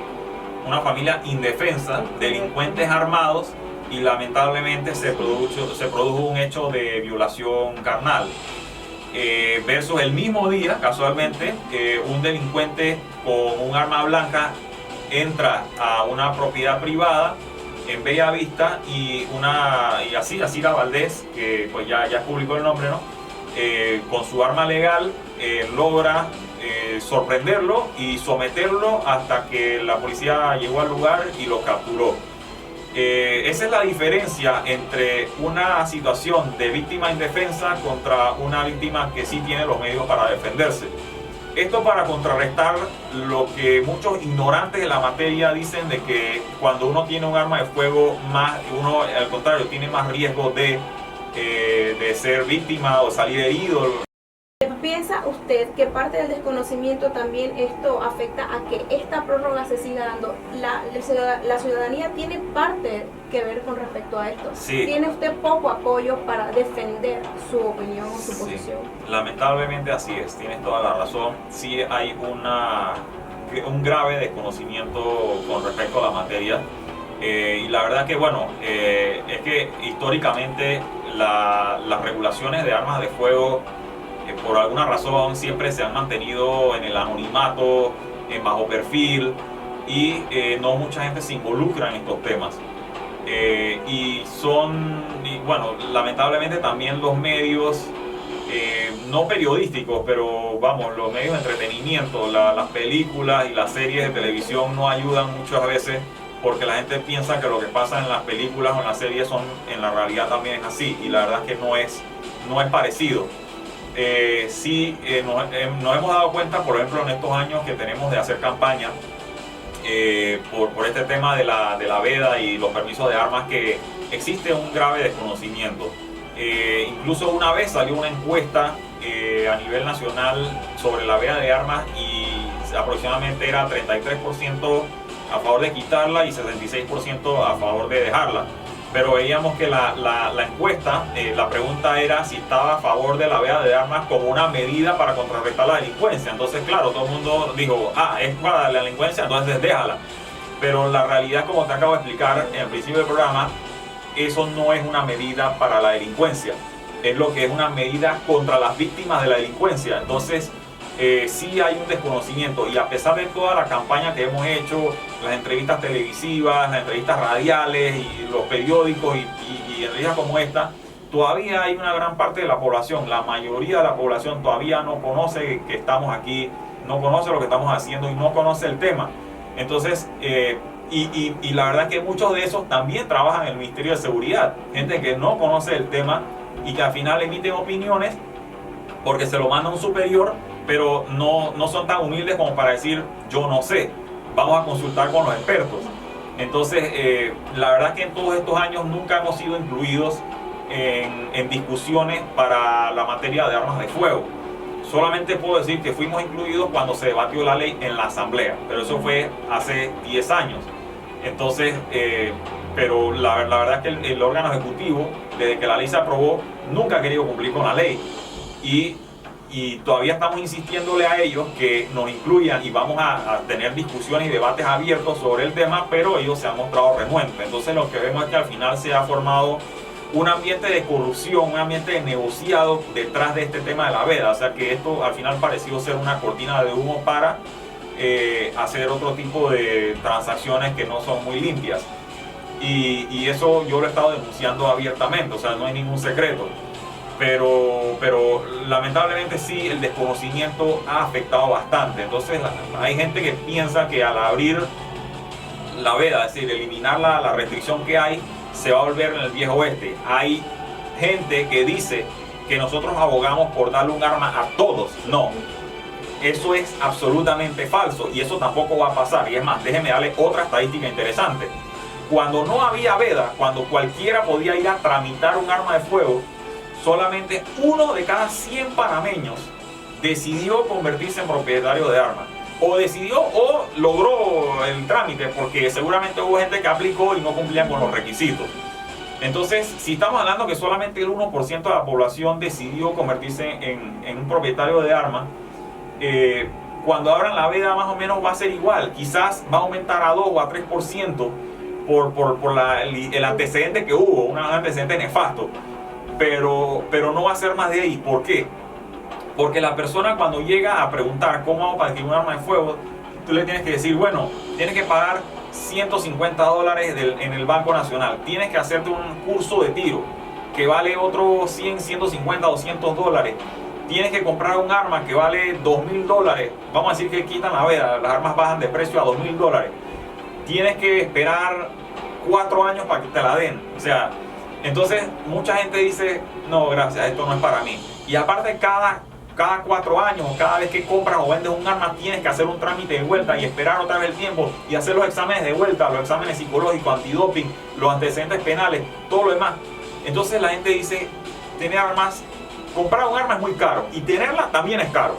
una familia indefensa, delincuentes armados, y lamentablemente se produjo un hecho de violación carnal. Versus el mismo día, casualmente, un delincuente con un arma blanca entra a una propiedad privada en Bellavista y así la Valdés, que pues ya publicó el nombre, ¿no? Con su arma legal logra sorprenderlo y someterlo hasta que la policía llegó al lugar y lo capturó. Esa es la diferencia entre una situación de víctima indefensa contra una víctima que sí tiene los medios para defenderse. Esto para contrarrestar lo que muchos ignorantes de la materia dicen, de que cuando uno tiene un arma de fuego, uno al contrario tiene más riesgo de de ser víctima o salir herido. ¿Piensa usted que parte del desconocimiento también esto afecta a que esta prórroga se siga dando? La ciudadanía tiene parte que ver con respecto a esto. Sí. ¿Tiene usted poco apoyo para defender su opinión o su posición? Lamentablemente así es, tienes toda la razón. Sí hay un grave desconocimiento con respecto a la materia. Y la verdad que bueno, es que históricamente las regulaciones de armas de fuego por alguna razón siempre se han mantenido en el anonimato, en bajo perfil, y no mucha gente se involucra en estos temas. Y bueno, lamentablemente también los medios, no periodísticos, pero vamos, los medios de entretenimiento, las películas y las series de televisión no ayudan muchas veces, porque la gente piensa que lo que pasa en las películas o en las series en la realidad también es así, y la verdad es que no es parecido. Nos hemos dado cuenta, por ejemplo, en estos años que tenemos de hacer campaña por este tema de la veda y los permisos de armas, que existe un grave desconocimiento. Incluso una vez salió una encuesta a nivel nacional sobre la veda de armas y aproximadamente era 33% a favor de quitarla y 66% a favor de dejarla. Pero veíamos que la encuesta, la pregunta era si estaba a favor de la veda de armas como una medida para contrarrestar la delincuencia. Entonces, claro, todo el mundo dijo, es para la delincuencia, entonces déjala. Pero la realidad, como te acabo de explicar en el principio del programa, eso no es una medida para la delincuencia. Es lo que es una medida contra las víctimas de la delincuencia. Entonces, sí hay un desconocimiento, y a pesar de toda la campaña que hemos hecho, las entrevistas televisivas, las entrevistas radiales y los periódicos y entrevistas como esta, todavía hay una gran parte de la población, la mayoría de la población todavía no conoce que estamos aquí, no conoce lo que estamos haciendo y no conoce el tema. Entonces, y la verdad es que muchos de esos también trabajan en el Ministerio de Seguridad, gente que no conoce el tema y que al final emiten opiniones porque se lo manda un superior, pero no son tan humildes como para decir yo no sé, vamos a consultar con los expertos. Entonces, la verdad es que en todos estos años nunca hemos sido incluidos en discusiones para la materia de armas de fuego. Solamente puedo decir que fuimos incluidos cuando se debatió la ley en la Asamblea, pero eso fue hace 10 años. Entonces, pero la verdad es que el órgano ejecutivo, desde que la ley se aprobó, nunca ha querido cumplir con la ley. Y todavía estamos insistiéndole a ellos que nos incluyan, y vamos a tener discusiones y debates abiertos sobre el tema, pero ellos se han mostrado renuentes. Entonces lo que vemos es que al final se ha formado un ambiente de corrupción, un ambiente de negociado detrás de este tema de la veda. O sea que esto al final pareció ser una cortina de humo para hacer otro tipo de transacciones que no son muy limpias. Y eso yo lo he estado denunciando abiertamente, o sea, no hay ningún secreto. Pero lamentablemente sí, el desconocimiento ha afectado bastante. Entonces hay gente que piensa que al abrir la veda, es decir, eliminar la restricción que hay, se va a volver en el viejo oeste. Hay gente que dice que nosotros abogamos por darle un arma a todos. No, eso es absolutamente falso y eso tampoco va a pasar. Y es más, déjeme darle otra estadística interesante. Cuando no había veda, cuando cualquiera podía ir a tramitar un arma de fuego, solamente 1 de cada 100 panameños decidió convertirse en propietario de armas. O decidió o logró el trámite, porque seguramente hubo gente que aplicó y no cumplían con los requisitos. Entonces, si estamos hablando que solamente el 1% de la población decidió convertirse en un propietario de armas, cuando abran la veda más o menos va a ser igual. Quizás va a aumentar a 2 o a 3% por el antecedente que hubo, un antecedente nefasto. Pero no va a ser más de ahí. ¿Por qué? Porque la persona cuando llega a preguntar cómo hago para adquirir un arma de fuego, tú le tienes que decir, bueno, tienes que pagar $150 en el Banco Nacional, tienes que hacerte un curso de tiro que vale otros 100, 150, $200, tienes que comprar un arma que vale $2.000, vamos a decir que quitan la veda, las armas bajan de precio a $2.000, tienes que esperar 4 años para que te la den. O sea, entonces mucha gente dice, no, gracias, esto no es para mí. Y aparte cada 4 años, cada vez que compras o vendes un arma, tienes que hacer un trámite de vuelta y esperar otra vez el tiempo y hacer los exámenes de vuelta, los exámenes psicológicos, antidoping, los antecedentes penales, todo lo demás. Entonces la gente dice, tener armas, comprar un arma es muy caro y tenerla también es caro.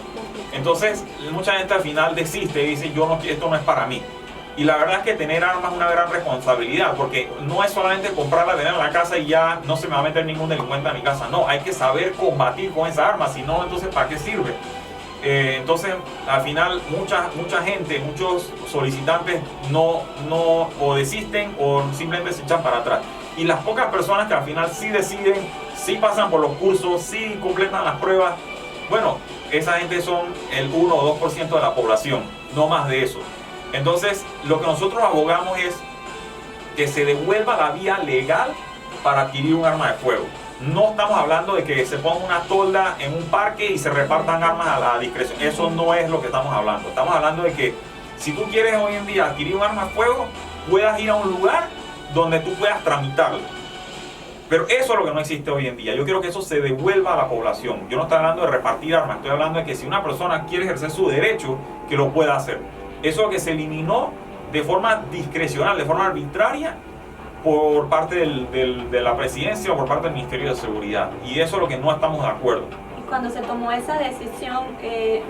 Entonces mucha gente al final desiste y dice esto no es para mí. Y la verdad es que tener armas es una gran responsabilidad, porque no es solamente comprarla, tenerla en la casa y ya no se me va a meter ningún delincuente a mi casa. No, hay que saber combatir con esa arma, si no, entonces ¿para qué sirve? Entonces al final mucha gente, muchos solicitantes no o desisten o simplemente se echan para atrás. Y las pocas personas que al final sí deciden, sí pasan por los cursos, sí completan las pruebas, bueno, esa gente son el 1 o 2% de la población, no más de eso. Entonces, lo que nosotros abogamos es que se devuelva la vía legal para adquirir un arma de fuego. No estamos hablando de que se ponga una tolda en un parque y se repartan armas a la discreción. Eso no es lo que estamos hablando. Estamos hablando de que si tú quieres hoy en día adquirir un arma de fuego, puedas ir a un lugar donde tú puedas tramitarlo. Pero eso es lo que no existe hoy en día. Yo quiero que eso se devuelva a la población. Yo no estoy hablando de repartir armas, estoy hablando de que si una persona quiere ejercer su derecho, que lo pueda hacer. Eso es lo que se eliminó de forma discrecional, de forma arbitraria, por parte de la presidencia o por parte del Ministerio de Seguridad. Y eso es lo que no estamos de acuerdo. Y cuando se tomó esa decisión,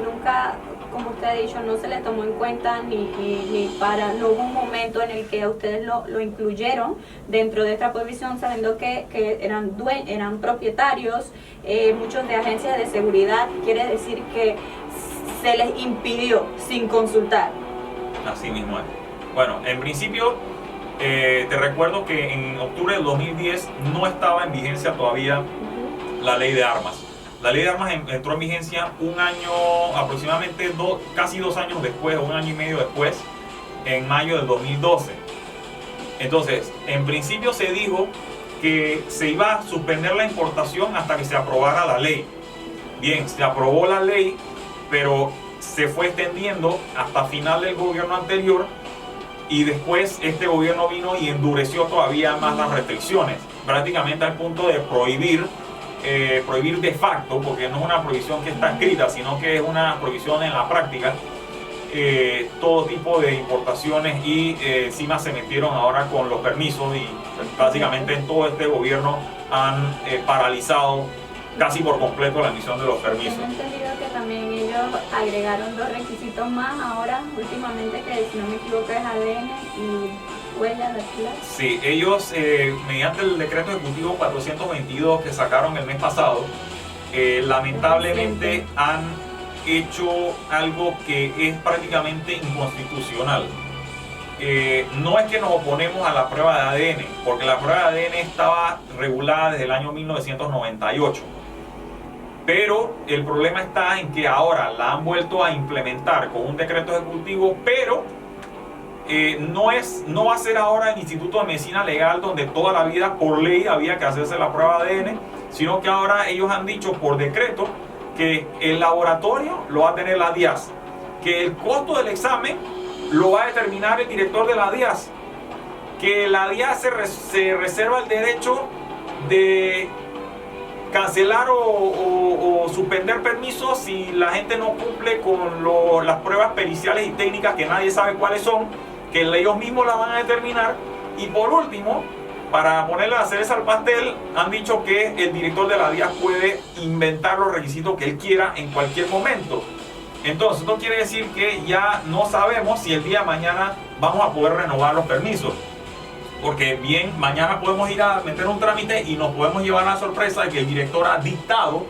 nunca, como usted ha dicho, no se le tomó en cuenta no hubo un momento en el que ustedes lo incluyeron dentro de esta prohibición, sabiendo que eran propietarios, muchos de agencias de seguridad, quiere decir que se les impidió sin consultar. Así mismo es. Bueno, en principio, te recuerdo que en octubre del 2010 no estaba en vigencia todavía la ley de armas. La ley de armas entró en vigencia un año, aproximadamente casi 2 años después, o 1 año y medio después, en mayo del 2012. Entonces, en principio se dijo que se iba a suspender la importación hasta que se aprobara la ley. Bien, se aprobó la ley, pero se fue extendiendo hasta final del gobierno anterior y después este gobierno vino y endureció todavía más las restricciones, prácticamente al punto de prohibir de facto, porque no es una prohibición que está escrita, sino que es una prohibición en la práctica, todo tipo de importaciones y encima se metieron ahora con los permisos y básicamente en todo este gobierno han paralizado casi por completo la emisión de los permisos. Tengo entendido que también ellos agregaron 2 requisitos más ahora últimamente, que si no me equivoco es ADN y huella dactilar. Sí, ellos mediante el decreto ejecutivo 422 que sacaron el mes pasado, lamentablemente han hecho algo que es prácticamente inconstitucional. No es que nos oponemos a la prueba de ADN, porque la prueba de ADN estaba regulada desde el año 1998. Pero el problema está en que ahora la han vuelto a implementar con un decreto ejecutivo, pero no va a ser ahora el Instituto de Medicina Legal donde toda la vida por ley había que hacerse la prueba de ADN, sino que ahora ellos han dicho por decreto que el laboratorio lo va a tener la DIAS, que el costo del examen lo va a determinar el director de la DIAS, que la DIAS se reserva el derecho de cancelar o suspender permisos si la gente no cumple con las pruebas periciales y técnicas que nadie sabe cuáles son, que ellos mismos la van a determinar. Y por último, para ponerle la cereza al pastel, han dicho que el director de la DIAS puede inventar los requisitos que él quiera en cualquier momento. Entonces, esto quiere decir que ya no sabemos si el día de mañana vamos a poder renovar los permisos. Porque bien, mañana podemos ir a meter un trámite y nos podemos llevar a la sorpresa de que el director ha dictado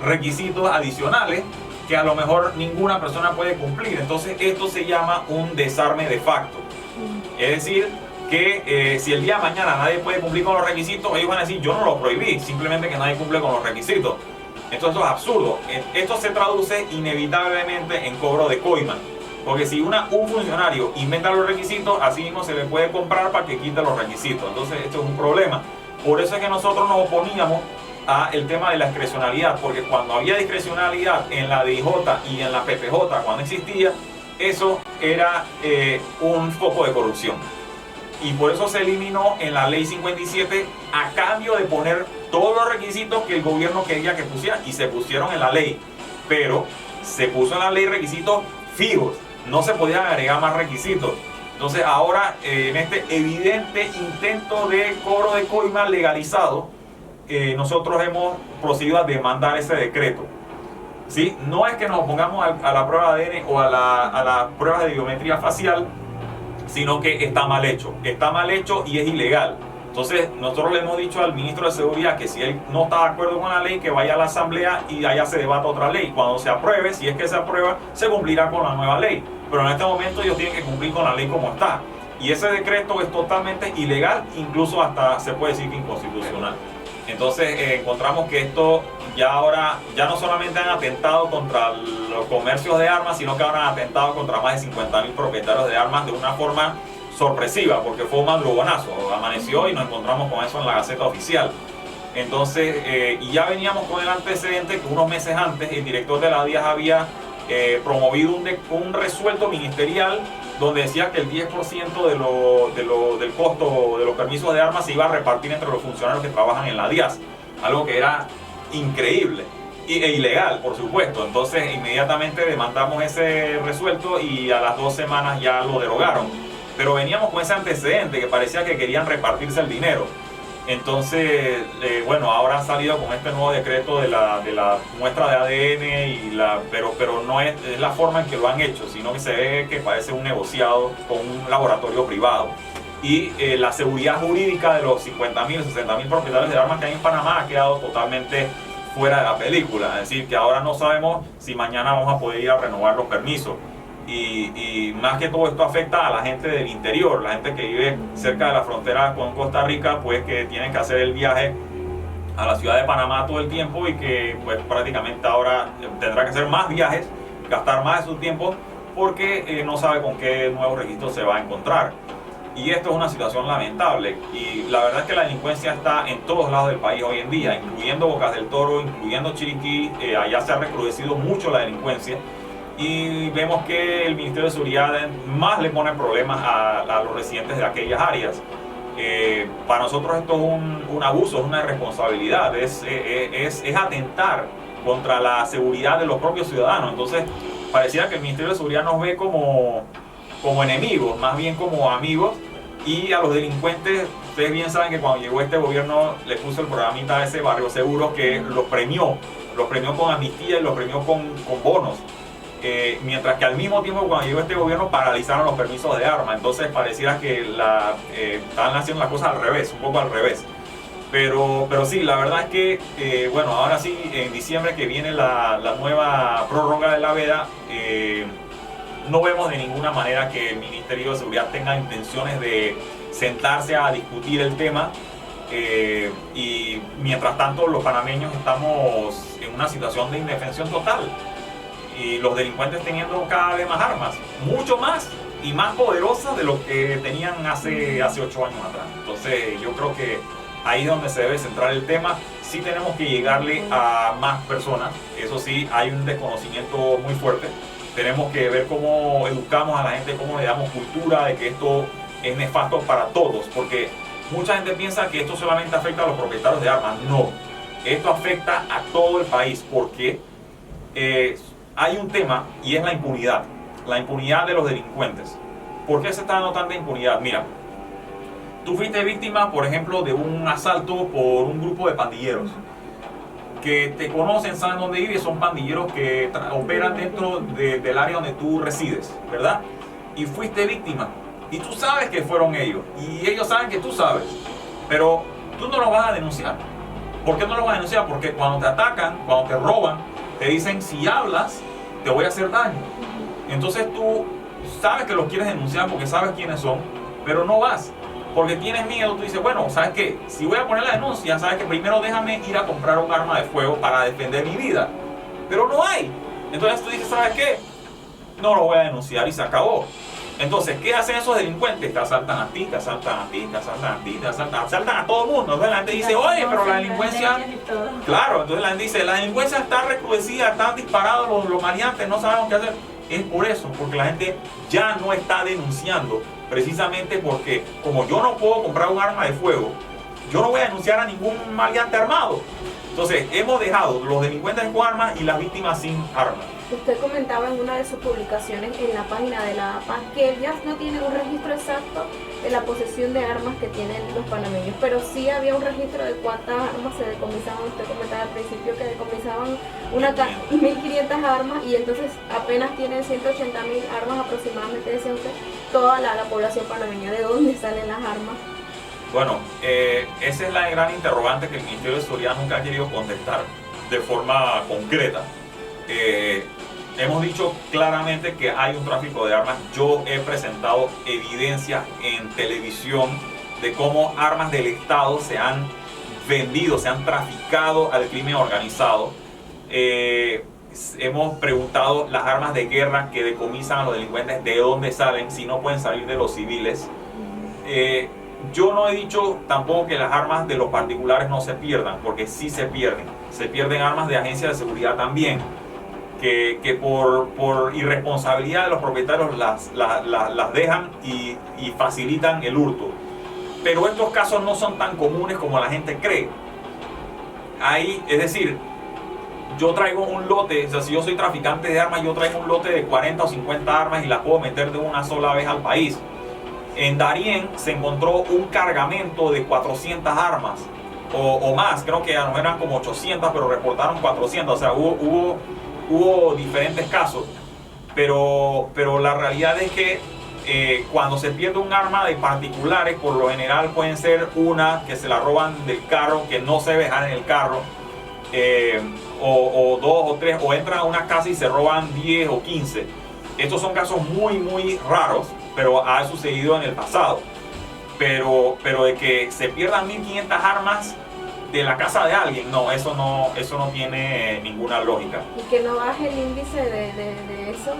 requisitos adicionales que a lo mejor ninguna persona puede cumplir. Entonces esto se llama un desarme de facto. Es decir, que si el día de mañana nadie puede cumplir con los requisitos, ellos van a decir yo no lo prohibí, simplemente que nadie cumple con los requisitos. Entonces esto es absurdo. Esto se traduce inevitablemente en cobro de coima. Porque si un funcionario inventa los requisitos, así mismo se le puede comprar para que quite los requisitos. Entonces esto es un problema. Por eso es que nosotros nos oponíamos al tema de la discrecionalidad, porque cuando había discrecionalidad en la DIJ y en la PPJ, cuando existía, eso era un foco de corrupción. Y por eso se eliminó en la ley 57 a cambio de poner todos los requisitos que el gobierno quería que pusiera, y se pusieron en la ley. Pero se puso en la ley requisitos fijos. No se podían agregar más requisitos. Entonces ahora en este evidente intento de cobro de coima legalizado, nosotros hemos procedido a demandar ese decreto. ¿Sí? No es que nos opongamos a la prueba de ADN o a las pruebas de biometría facial, sino que está mal hecho y es ilegal. Entonces nosotros le hemos dicho al ministro de Seguridad que si él no está de acuerdo con la ley, que vaya a la asamblea y allá se debata otra ley. Cuando se apruebe, si es que se aprueba, se cumplirá con la nueva ley. Pero en este momento ellos tienen que cumplir con la ley como está. Y ese decreto es totalmente ilegal, incluso hasta se puede decir que inconstitucional. Entonces encontramos que esto ahora no solamente han atentado contra los comercios de armas, sino que ahora han atentado contra más de 50.000 propietarios de armas de una forma sorpresiva, porque fue un madrugonazo, amaneció y nos encontramos con eso en la Gaceta Oficial. Entonces, y ya veníamos con el antecedente que unos meses antes el director de la DIAS había promovido un resuelto ministerial donde decía que el 10% del costo de los permisos de armas se iba a repartir entre los funcionarios que trabajan en la DIAS, algo que era increíble e ilegal, por supuesto. Entonces inmediatamente demandamos ese resuelto y a las 2 semanas ya lo derogaron, pero veníamos con ese antecedente que parecía que querían repartirse el dinero. Entonces, bueno, ahora han salido con este nuevo decreto de la muestra de ADN, pero no es la forma en que lo han hecho, sino que se ve que parece un negociado con un laboratorio privado. Y la seguridad jurídica de los 50.000, 60.000 propietarios de armas que hay en Panamá ha quedado totalmente fuera de la película. Es decir, que ahora no sabemos si mañana vamos a poder ir a renovar los permisos. Y más que todo esto afecta a la gente del interior, la gente que vive cerca de la frontera con Costa Rica, pues que tienen que hacer el viaje a la ciudad de Panamá todo el tiempo y que pues prácticamente ahora tendrá que hacer más viajes, gastar más de su tiempo porque no sabe con qué nuevo registro se va a encontrar. Y esto es una situación lamentable y la verdad es que la delincuencia está en todos lados del país hoy en día, incluyendo Bocas del Toro, incluyendo Chiriquí. Allá se ha recrudecido mucho la delincuencia. Y vemos que el Ministerio de Seguridad más le pone problemas a los residentes de aquellas áreas. Para nosotros esto es un abuso, es una irresponsabilidad, es atentar contra la seguridad de los propios ciudadanos. Entonces pareciera que el Ministerio de Seguridad nos ve como enemigos, más bien como amigos. Y a los delincuentes, ustedes bien saben que cuando llegó este gobierno le puso el programita a ese Barrio Seguro que los premió con amnistía y los premió con bonos. Mientras que al mismo tiempo cuando llegó este gobierno paralizaron los permisos de armas. Entonces pareciera que estaban haciendo las cosas al revés, un poco al revés. Pero sí, la verdad es que, bueno, ahora sí, en diciembre que viene la nueva prórroga de la veda, no vemos de ninguna manera que el Ministerio de Seguridad tenga intenciones de sentarse a discutir el tema. Y mientras tanto los panameños estamos en una situación de indefensión total. Y los delincuentes teniendo cada vez más armas, mucho más y más poderosas de lo que tenían hace 8 años atrás. Entonces yo creo que ahí es donde se debe centrar el tema. Sí tenemos que llegarle a más personas, eso sí, hay un desconocimiento muy fuerte. Tenemos que ver cómo educamos a la gente, cómo le damos cultura de que esto es nefasto para todos, porque mucha gente piensa que esto solamente afecta a los propietarios de armas. No, esto afecta a todo el país, porque hay un tema y es la impunidad de los delincuentes. ¿Por qué se está dando tanta impunidad? Mira, tú fuiste víctima, por ejemplo, de un asalto por un grupo de pandilleros que te conocen, saben dónde vives, son pandilleros que operan dentro del área donde tú resides, ¿verdad? Y fuiste víctima y tú sabes que fueron ellos y ellos saben que tú sabes, pero tú no lo vas a denunciar. ¿Por qué no lo vas a denunciar? Porque cuando te atacan, cuando te roban, te dicen, si hablas, te voy a hacer daño. Entonces tú sabes que los quieres denunciar porque sabes quiénes son, pero no vas, porque tienes miedo. Tú dices, bueno, ¿sabes qué? Si voy a poner la denuncia, ¿sabes que primero déjame ir a comprar un arma de fuego para defender mi vida? Pero no hay. Entonces tú dices, ¿sabes qué? No lo voy a denunciar y se acabó. Entonces, ¿qué hacen esos delincuentes? Te asaltan a ti, te asaltan a ti, te asaltan a ti, te asaltan a todo el mundo. Entonces la gente dice, oye, pero la delincuencia... Claro, entonces la gente dice, la delincuencia está recrudecida, están disparados los maleantes, no sabemos qué hacer. Es por eso, porque la gente ya no está denunciando, precisamente porque como yo no puedo comprar un arma de fuego, yo no voy a denunciar a ningún maleante armado. Entonces, hemos dejado los delincuentes con armas y las víctimas sin armas. usted comentaba en una de sus publicaciones en la página de la APA que ellas no tienen un registro exacto de la posesión de armas que tienen los panameños, pero sí había un registro de cuántas armas se decomisaban. Usted comentaba al principio que decomisaban 1.500 armas y entonces apenas tienen 180.000 armas aproximadamente, decía usted, toda la población panameña. ¿De dónde salen las armas? Bueno, esa es la gran interrogante que el Ministerio de Seguridad nunca ha querido contestar de forma concreta. Hemos dicho claramente que hay un tráfico de armas. Yo he presentado evidencia en televisión de cómo armas del Estado se han vendido, se han traficado al crimen organizado. Hemos preguntado las armas de guerra que decomisan a los delincuentes, de dónde salen, si no pueden salir de los civiles. Yo no he dicho tampoco que las armas de los particulares no se pierdan, porque sí se pierden. Se pierden armas de agencias de seguridad también, que por irresponsabilidad de los propietarios las dejan y facilitan el hurto. Pero estos casos no son tan comunes como la gente cree. Es decir, yo traigo un lote, o sea, si yo soy traficante de armas, yo traigo un lote de 40 o 50 armas y las puedo meter de una sola vez al país. En Darién se encontró un cargamento de 400 armas o más, creo que no eran como 800, pero reportaron 400, o sea, hubo diferentes casos, pero la realidad es que cuando se pierde un arma de particulares, por lo general pueden ser una que se la roban del carro, que no se debe dejar en el carro, o dos o tres, o entran a una casa y se roban 10 o 15. Estos son casos muy, muy raros, pero ha sucedido en el pasado. Pero de que se pierdan 1.500 armas de la casa de alguien, no, eso no tiene ninguna lógica. Y que no baje el índice de eso,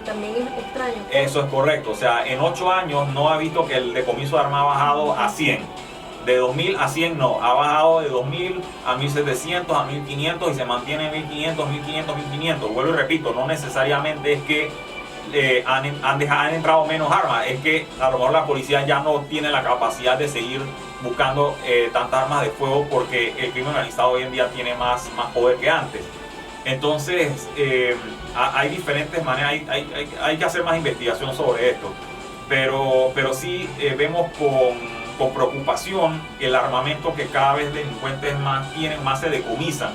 también es extraño. Eso es correcto, o sea, en 8 años no ha visto que el decomiso de armas ha bajado a 100. De 2.000 a 100 no, ha bajado de 2.000 a 1.700, a 1.500 y se mantiene en 1.500, 1.500, 1.500. Vuelvo y repito, no necesariamente es que han entrado menos armas, es que a lo mejor la policía ya no tiene la capacidad de seguir buscando tantas armas de fuego porque el crimen organizado hoy en día tiene más poder que antes. Entonces hay diferentes maneras, hay que hacer más investigación sobre esto, pero sí vemos con preocupación el armamento que cada vez delincuentes más se decomisan.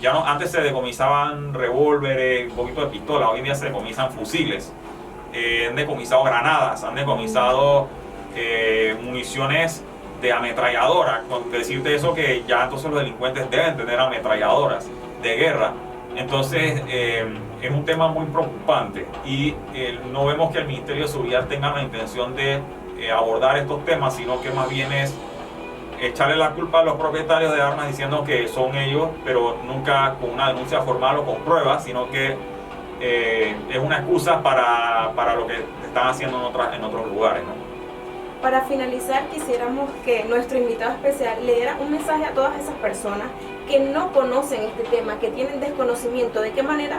Ya no, antes se decomisaban revólveres, un poquito de pistola, hoy en día se decomisan fusiles, han decomisado granadas, han decomisado municiones de ametralladora. Con decirte eso, que ya entonces los delincuentes deben tener ametralladoras de guerra. Entonces es un tema muy preocupante y no vemos que el Ministerio de Seguridad tenga la intención de abordar estos temas, sino que más bien es echarle la culpa a los propietarios de armas diciendo que son ellos, pero nunca con una denuncia formal o con pruebas, sino que es una excusa para lo que están haciendo en otros lugares, ¿no? Para finalizar, quisiéramos que nuestro invitado especial le diera un mensaje a todas esas personas que no conocen este tema, que tienen desconocimiento, de qué manera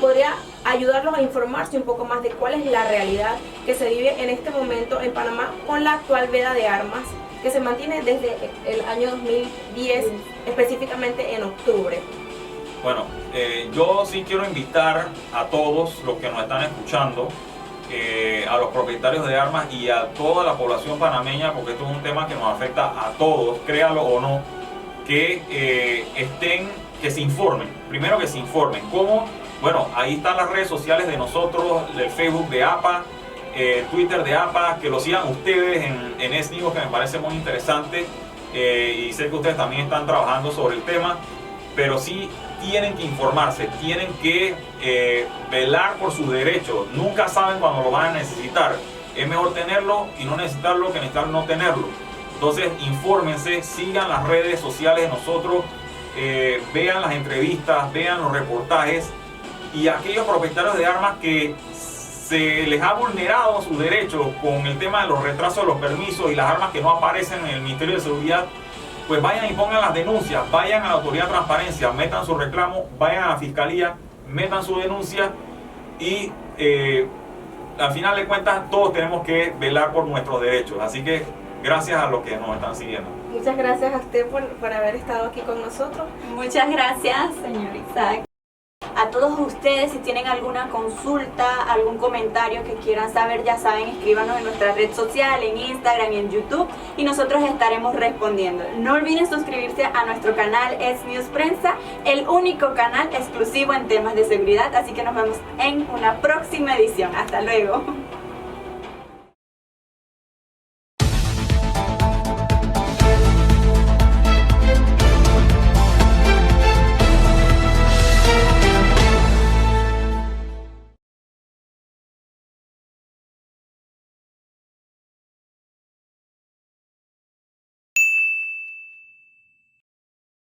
podría ayudarlos a informarse un poco más de cuál es la realidad que se vive en este momento en Panamá con la actual veda de armas que se mantiene desde el año 2010, específicamente en octubre. Bueno, yo sí quiero invitar a todos los que nos están escuchando, a los propietarios de armas y a toda la población panameña, porque esto es un tema que nos afecta a todos, créalo o no, que se informen. Primero que se informen. ¿Cómo? Bueno, ahí están las redes sociales de nosotros, el Facebook de APA, Twitter de APA, que lo sigan ustedes en S-News, que me parece muy interesante, y sé que ustedes también están trabajando sobre el tema, pero sí tienen que informarse, tienen que velar por sus derechos. Nunca saben cuándo lo van a necesitar. Es mejor tenerlo y no necesitarlo que necesitar no tenerlo. Entonces, infórmense, sigan las redes sociales de nosotros, vean las entrevistas, vean los reportajes, y aquellos propietarios de armas que se les ha vulnerado sus derechos con el tema de los retrasos de los permisos y las armas que no aparecen en el Ministerio de Seguridad, pues vayan y pongan las denuncias, vayan a la Autoridad de Transparencia, metan su reclamo, vayan a la Fiscalía, metan su denuncia y al final de cuentas todos tenemos que velar por nuestros derechos. Así que gracias a los que nos están siguiendo. Muchas gracias a usted por haber estado aquí con nosotros. Muchas gracias, señor Isaac. A A todos ustedes, si tienen alguna consulta, algún comentario que quieran saber, ya saben, escríbanos en nuestra red social, en Instagram y en YouTube, y nosotros estaremos respondiendo. No olviden suscribirse a nuestro canal Es News Prensa, el único canal exclusivo en temas de seguridad, así que nos vemos en una próxima edición. Hasta luego.